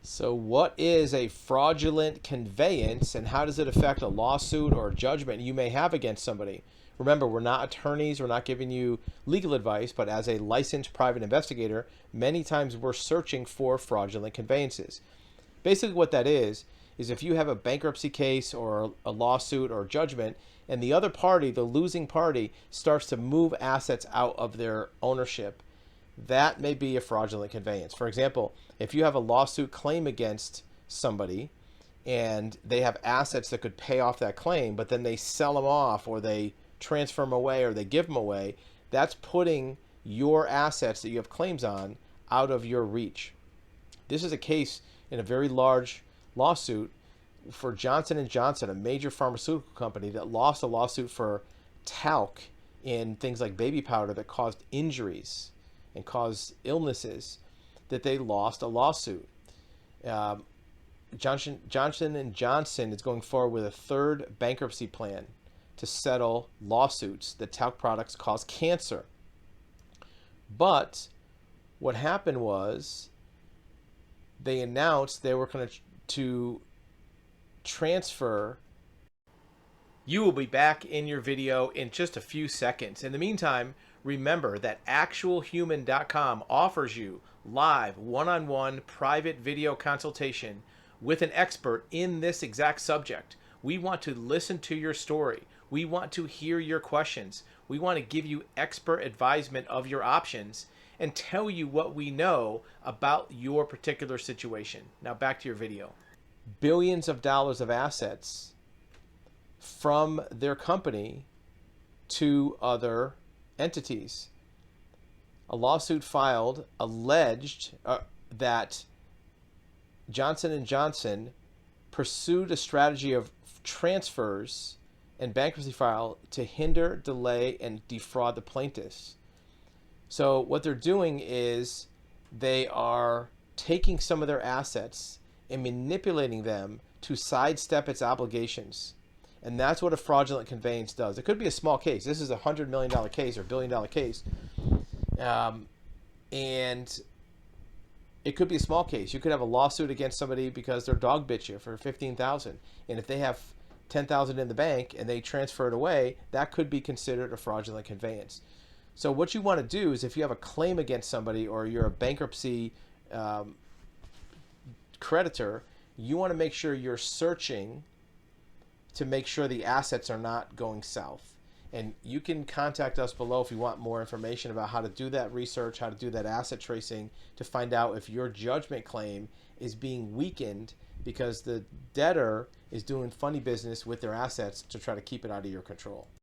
So what is a fraudulent conveyance and how does it affect a lawsuit or a judgment you may have against somebody? Remember, we're not attorneys, we're not giving you legal advice, but as a licensed private investigator, many times we're searching for fraudulent conveyances. Basically what that is if you have a bankruptcy case or a lawsuit or judgment and the other party, the losing party, starts to move assets out of their ownership, that may be a fraudulent conveyance. For example, if you have a lawsuit claim against somebody and they have assets that could pay off that claim, but then they sell them off or they transfer them away or they give them away, that's putting your assets that you have claims on out of your reach. This is a case in a very large lawsuit for Johnson & Johnson, a major pharmaceutical company that lost a lawsuit for talc in things like baby powder that caused injuries and caused illnesses, that they lost a lawsuit. Johnson & Johnson is going forward with a third bankruptcy plan to settle lawsuits that talc products cause cancer. But what happened was they announced they were going to transfer. You will be back in your video in just a few seconds. In the meantime, remember that actualhuman.com offers you live one-on-one private video consultation with an expert in this exact subject. We want to listen to your story. We want to hear your questions. We want to give you expert advisement of your options and tell you what we know about your particular situation. Now back to your video. Billions of dollars of assets from their company to other entities. A lawsuit filed alleged that Johnson & Johnson pursued a strategy of transfers and bankruptcy file to hinder, delay, and defraud the plaintiffs. So what they're doing is they are taking some of their assets and manipulating them to sidestep its obligations. And that's what a fraudulent conveyance does. It could be a small case. This is a $100 million case or billion-dollar case. And it could be a small case. You could have a lawsuit against somebody because their dog bit you for $15,000. And if they have $10,000 in the bank and they transfer it away, that could be considered a fraudulent conveyance. So what you want to do is if you have a claim against somebody or you're a bankruptcy creditor, you want to make sure you're searching to make sure the assets are not going south. And you can contact us below if you want more information about how to do that research, how to do that asset tracing to find out if your judgment claim is being weakened because the debtor is doing funny business with their assets to try to keep it out of your control.